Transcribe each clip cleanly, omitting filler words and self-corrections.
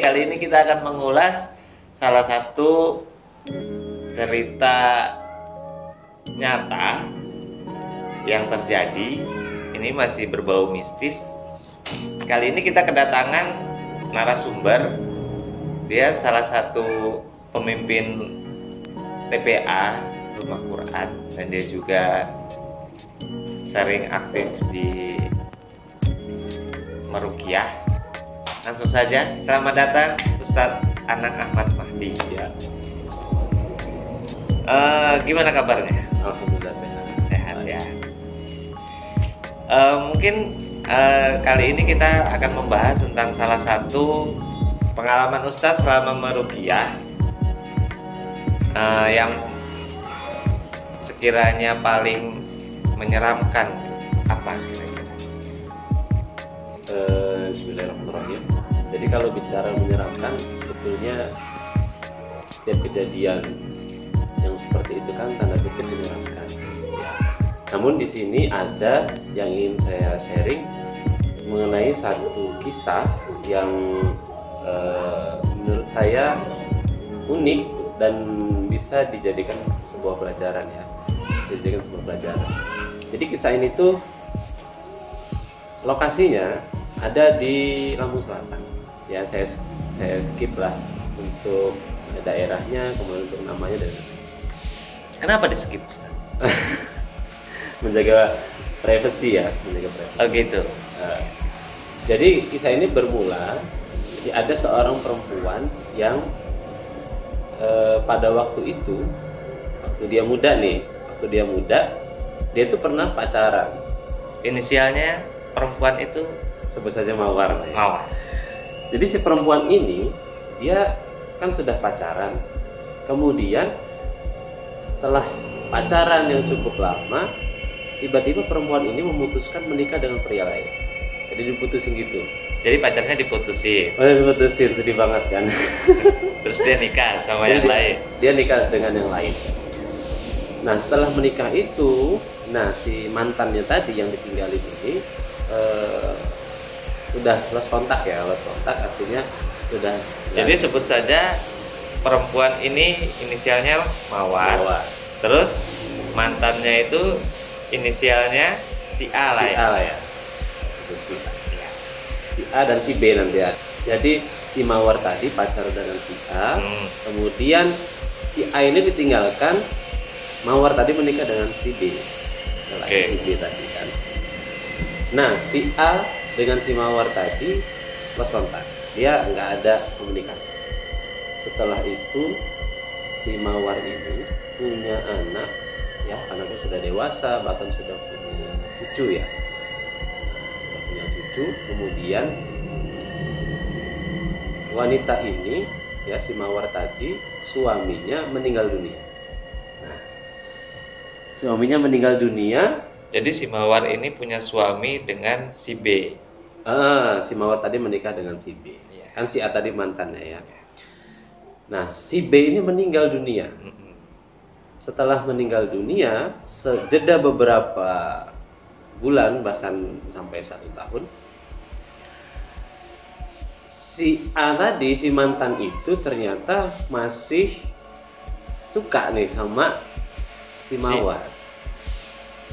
kali ini kita akan mengulas salah satu cerita nyata yang terjadi. Ini masih berbau mistis. Kali ini kita kedatangan narasumber. Dia salah satu pemimpin TPA Rumah Quran, dan dia juga sering aktif di meruqyah. Langsung saja, selamat datang Ustadz Anang Ahmad Mahdi. Ya. Gimana kabarnya? Alhamdulillah sehat. Sehat ya. Mungkin kali ini kita akan membahas tentang salah satu pengalaman Ustadz selama meruqyah yang sekiranya paling menyeramkan. Apa kira-kira? Bismillahirrahmanirrahim. Jadi kalau bicara menyeramkan, sebetulnya setiap kejadian yang seperti itu kan tanda kutip menyeramkan. Ya. Namun di sini ada yang ingin saya sharing mengenai satu kisah yang menurut saya unik dan bisa dijadikan sebuah pelajaran ya. Dijadikan sebuah pelajaran. Jadi kisah ini tuh lokasinya ada di Lampung Selatan. Ya saya skip lah untuk daerahnya, kemudian untuk namanya dan Kenapa di skip? menjaga privasi ya, menjaga privasi. Oh gitu. Jadi kisah ini bermula, jadi ada seorang perempuan yang pada waktu itu, waktu dia muda, dia tuh pernah pacaran. Inisialnya perempuan itu Sebut saja Mawar. Ya. Mawar. Jadi si perempuan ini dia kan sudah pacaran. Kemudian setelah pacaran yang cukup lama, tiba-tiba perempuan ini memutuskan menikah dengan pria lain. Jadi diputusin gitu. Jadi pacarnya diputusin. Oh, diputusin, sedih banget kan. Terus dia nikah sama yang lain. Dia nikah dengan yang lain. Nah, setelah menikah itu, si mantannya tadi yang ditinggalin ini sudah lost kontak ya, lost kontak artinya sudah. Jadi sebut saja perempuan ini inisialnya Mawar. Terus mantannya itu inisialnya si A lah ya. Si A dan si B nanti ya. Jadi si Mawar tadi pacaran dengan si A, kemudian si A ini ditinggalkan, Mawar tadi menikah dengan si B. Si B tadi kan. Nah, si A dengan si Mawar tadi lost kontak. Dia nggak ada komunikasi. Setelah itu si Mawar ini punya anak, ya anaknya sudah dewasa, bahkan sudah punya cucu ya. Sudah punya cucu. Kemudian wanita ini, ya si Mawar tadi, suaminya meninggal dunia. Nah, suaminya meninggal dunia. Jadi si Mawar ini punya suami dengan si B. Si Mawar tadi menikah dengan si B. Ya. Kan si A tadi mantannya ya. Nah, si B ini meninggal dunia. Setelah meninggal dunia, sejeda beberapa bulan bahkan sampai 1 tahun, si A tadi, si mantan itu ternyata masih suka nih sama si Mawar.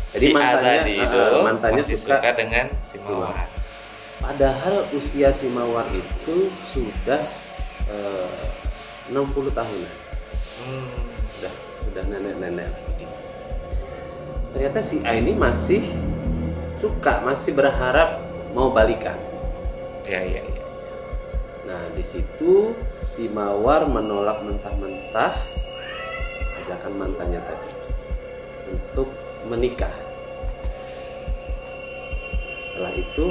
Jadi si mantannya masih suka dengan si Mawar. Padahal usia si Mawar itu sudah 60 tahunan. Sudah nenek-nenek. Ternyata si A ini masih suka, masih berharap mau balikan. Iya. Nah, di situ si Mawar menolak mentah-mentah ajakan mantannya tadi untuk menikah. Setelah itu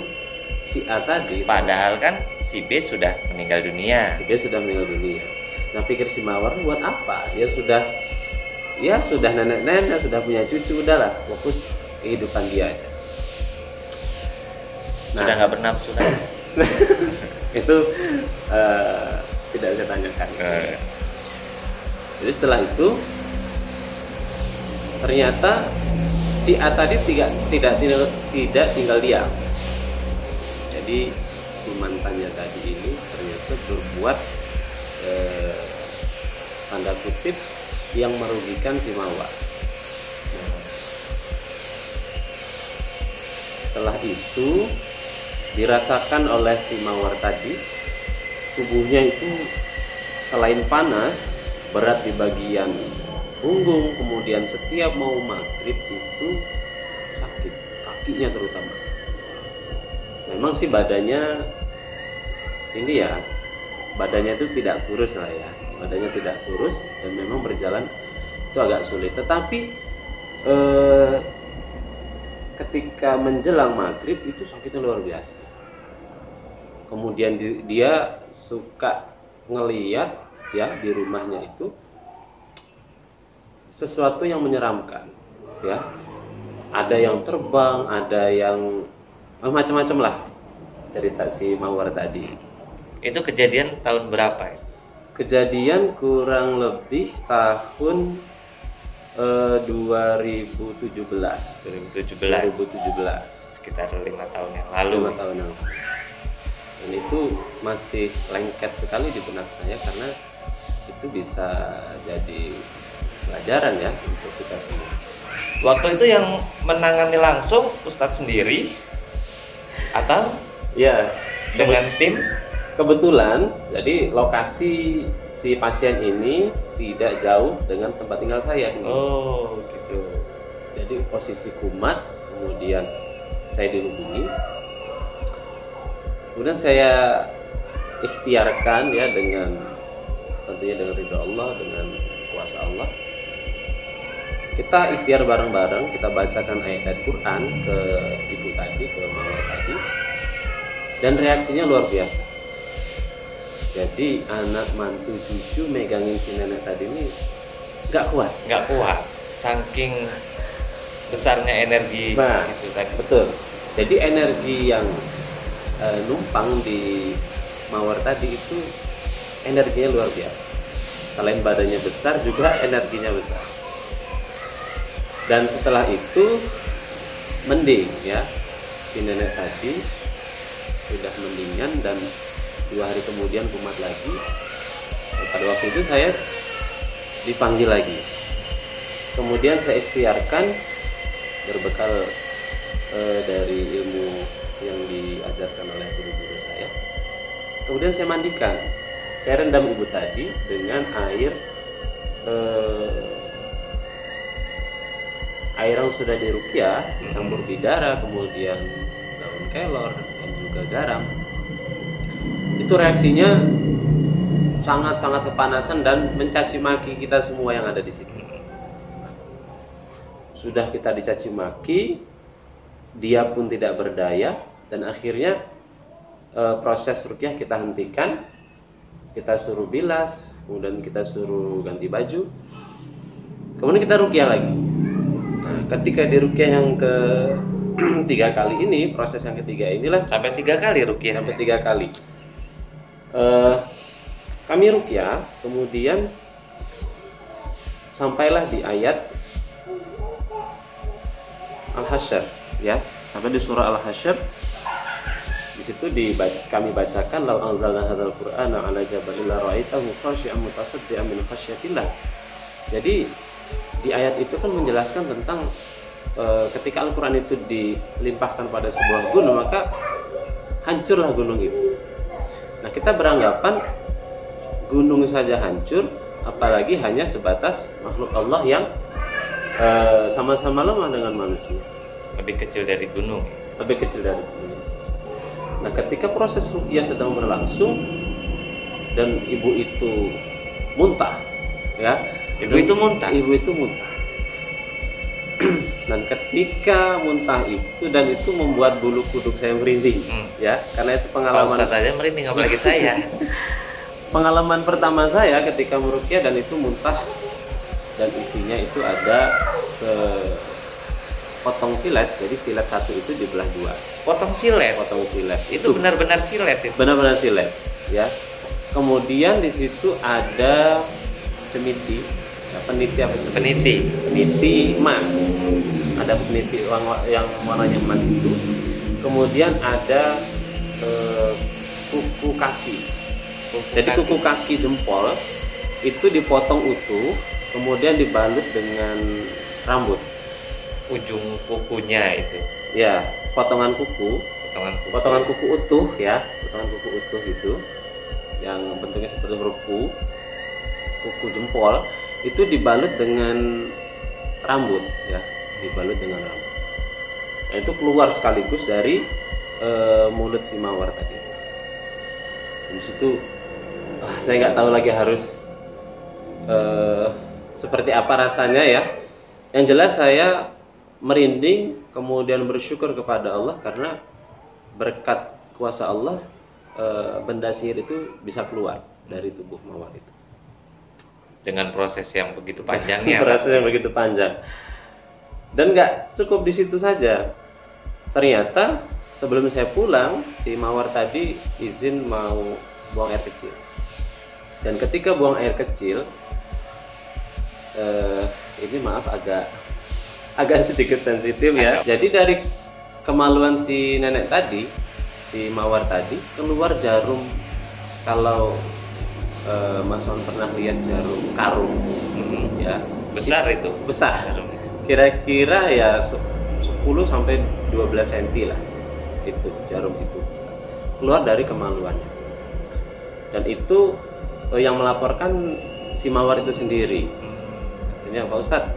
si A tadi, padahal kan si B sudah meninggal dunia. Nah, pikir si Mawar buat apa? Dia sudah nenek-nenek, sudah punya cucu, udahlah fokus kehidupan dia aja. Sudah nggak bernafsu lagi. Itu tidak bisa tanyakan. Jadi setelah itu ternyata si A tadi tidak tinggal diam. Jadi si mantannya tadi ini ternyata berbuat tanda kutip yang merugikan si Mawar. Setelah itu dirasakan oleh si Mawar tadi, tubuhnya itu selain panas, berat di bagian punggung, kemudian setiap mau maghrib itu sakit, kakinya terutama. Memang sih badannya ini ya, badannya itu tidak kurus lah ya, badannya tidak kurus dan memang berjalan itu agak sulit. Tetapi ketika menjelang maghrib itu sakitnya luar biasa. Kemudian dia suka ngeliat ya di rumahnya itu sesuatu yang menyeramkan ya, ada yang terbang, ada yang macam-macam lah cerita si Mawar tadi. Itu kejadian tahun berapa ya? Kejadian kurang lebih tahun 2017 sekitar 5 tahun yang lalu. 5 tahun yang lalu. Dan itu masih lengket sekali di benak saya karena itu bisa jadi pelajaran ya untuk kita semua. Waktu itu yang menangani langsung Ustadz sendiri atau ya dengan tim? Kebetulan jadi lokasi si pasien ini tidak jauh dengan tempat tinggal saya ini. Oh gitu. Jadi posisi kumat, kemudian saya dihubungi, kemudian saya ikhtiarkan ya dengan tentunya dengan ridha Allah, dengan kuasa Allah. Kita ikhtiar bareng-bareng, kita bacakan ayat Quran ke ibu tadi, ke Mawar tadi, dan reaksinya luar biasa. Jadi anak mantu cucu megangin si nenek tadi ini nggak kuat, saking besarnya energi itu tadi. Betul. Jadi energi yang numpang di Mawar tadi itu energinya luar biasa. Selain badannya besar juga energinya besar. Dan setelah itu mending ya, si nenek tadi sudah mendingan dan 2 hari kemudian kumat lagi. Pada waktu itu saya dipanggil lagi. Kemudian saya ikhtiarkan berbekal dari ilmu yang diajarkan oleh guru-guru saya. Kemudian saya mandikan. Saya rendam ibu tadi dengan air yang sudah diruqyah, campur bidara, kemudian daun kelor dan juga garam. Itu reaksinya sangat-sangat kepanasan dan mencaci maki kita semua yang ada di situ. Sudah kita dicaci maki, dia pun tidak berdaya, dan akhirnya proses ruqyah kita hentikan. Kita suruh bilas, kemudian kita suruh ganti baju, kemudian kita ruqyah lagi. Nah, ketika di ruqyah yang ketiga kali ini, proses yang ketiga inilah sampai 3 kali ruqyah. Sampai 3 kali. Kami ruqyah, kemudian sampailah di ayat Al-Hasyr ya, sampai di surah Al-Hasyr. Di situ kami bacakan lau anzalna hadzal qur'ana 'ala jabalin la ra'aitahu khashi'an mutasaddian min khasyatillah. Jadi di ayat itu kan menjelaskan tentang ketika Al-Qur'an itu dilimpahkan pada sebuah gunung, maka hancurlah gunung itu. Nah, kita beranggapan gunung saja hancur, apalagi hanya sebatas makhluk Allah yang sama-sama lemah dengan manusia. Lebih kecil dari gunung. Lebih kecil dari gunung. Nah, ketika proses ruqyah sedang berlangsung dan ibu itu muntah, ya, ibu itu muntah. Dan ketika muntah itu, dan itu membuat bulu kuduk saya merinding, ya, karena itu pengalaman. Pak Ustadz aja merinding, apalagi saya. Pengalaman pertama saya ketika meruqyah, dan itu muntah, dan isinya itu ada potong silet. Jadi silet satu itu dibelah 2. Potong silet. Itu benar-benar silet itu. Benar-benar silet, ya. Kemudian di situ ada cemiti, peniti apa itu? Peniti emas. Ada peniti yang warnanya emas itu. Kemudian ada kuku kaki. Jadi kuku kaki jempol itu dipotong utuh, kemudian dibalut dengan rambut. Ujung kukunya itu. Ya, potongan kuku utuh ya, potongan kuku utuh itu yang bentuknya seperti huruf U, kuku jempol itu dibalut dengan rambut ya, dibalut dengan rambut. Nah, itu keluar sekaligus dari mulut si mawar tadi. Di situ saya nggak tahu lagi harus seperti apa rasanya ya. Yang jelas saya merinding, kemudian bersyukur kepada Allah karena berkat kuasa Allah benda sihir itu bisa keluar dari tubuh mawar itu. Dengan proses yang begitu panjangnya. Proses yang begitu panjang. Dan nggak cukup di situ saja. Ternyata sebelum saya pulang, si mawar tadi izin mau buang air kecil. Dan ketika buang air kecil, ini maaf agak sedikit sensitif ya. Jadi dari kemaluan si nenek tadi, si mawar tadi, keluar jarum. Kalau Mas Wan pernah lihat jarum karung, ya besar itu. Besar. Kira-kira ya 10 sampai 12 cm lah. Itu jarum itu keluar dari kemaluannya. Dan itu yang melaporkan si mawar itu sendiri. Katanya, Pak Ustadz,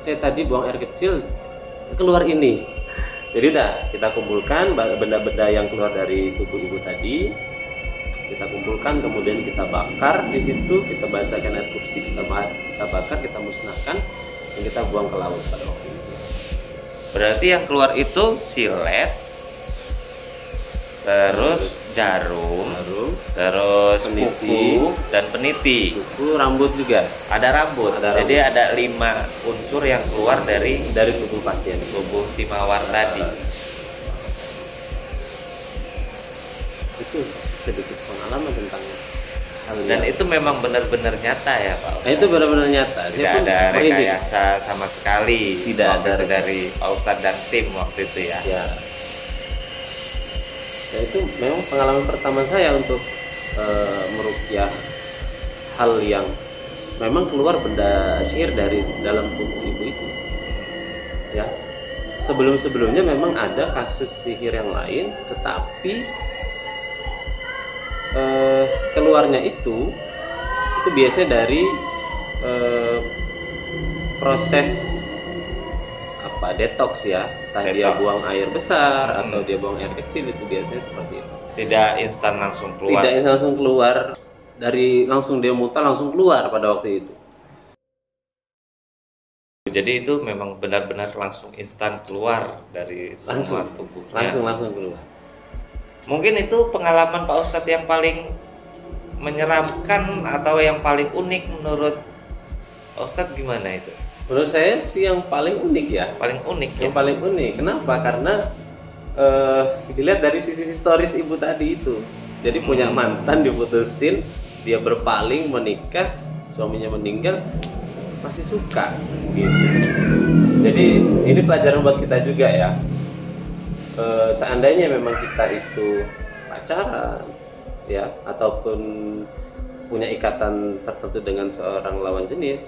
saya tadi buang air kecil keluar ini. Jadi udah kita kumpulkan benda-benda yang keluar dari tubuh ibu tadi, kita kumpulkan, kemudian kita bakar di situ, kita bacakan ayat kursi, kita bakar, kita musnahkan, dan kita buang ke laut pada waktu itu. Berarti yang keluar itu silet, terus jarum, terus peniti, kuku dan peniti. Kuku, rambut juga. Ada rambut. Jadi ada 5 unsur yang keluar dari tubuh pasien, tubuh si mawar tadi. Itu sedikit pengalaman tentang hal dan itu memang benar-benar nyata ya Pak. Nah, itu benar-benar nyata. Tidak ada rekayasa sama sekali. Tidak ada dari Pak Ustadz dan tim waktu itu ya. Ya. Ya, itu memang pengalaman pertama saya untuk meruqyah hal yang memang keluar benda sihir dari dalam tubuh ibu itu. Ya. Sebelum-sebelumnya memang ada kasus sihir yang lain, tetapi keluarnya itu biasanya dari proses detox ya, entah dia buang air besar atau dia buang air kecil, itu biasanya seperti itu. Tidak instan langsung keluar. Tidak instan langsung keluar dari langsung dia muntah langsung keluar pada waktu itu. Jadi itu memang benar-benar langsung instan keluar dari semua tubuhnya. Langsung keluar. Mungkin itu pengalaman Pak Ustadz yang paling menyeramkan atau yang paling unik menurut Pak Ustadz, gimana itu? Menurut saya sih yang paling unik ya. Paling unik ya? Yang paling unik. Kenapa? Karena dilihat dari sisi historis ibu tadi itu. Jadi punya mantan, diputusin, dia berpaling, menikah, suaminya meninggal, masih suka gitu. Jadi ini pelajaran buat kita juga ya. Seandainya memang kita itu pacaran ya, ataupun punya ikatan tertentu dengan seorang lawan jenis,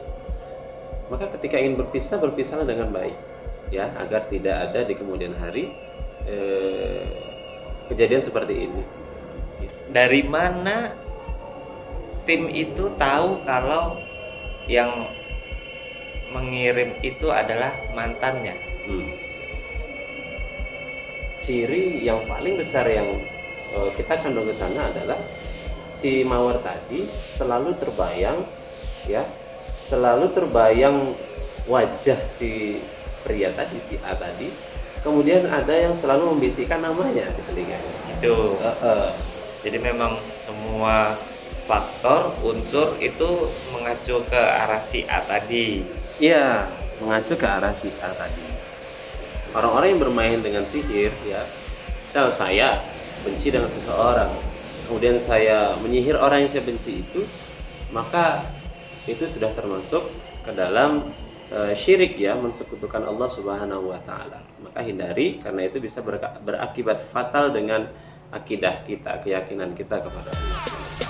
maka ketika ingin berpisah, berpisahlah dengan baik ya, agar tidak ada di kemudian hari kejadian seperti ini. Dari mana tim itu tahu kalau yang mengirim itu adalah mantannya? Ciri yang paling besar yang kita condong ke sana adalah si mawar tadi selalu terbayang ya, selalu terbayang wajah si pria tadi, si A tadi, kemudian ada yang selalu membisikkan namanya di telinganya. Itu jadi memang semua faktor unsur itu mengacu ke arah si A tadi. Iya, mengacu ke arah si A tadi. Orang-orang yang bermain dengan sihir ya, misal saya benci dengan seseorang, kemudian saya menyihir orang yang saya benci itu, maka itu sudah termasuk ke dalam syirik ya, mensekutukan Allah Subhanahu wa taala. Maka hindari, karena itu bisa berakibat fatal dengan akidah kita, keyakinan kita kepada Allah.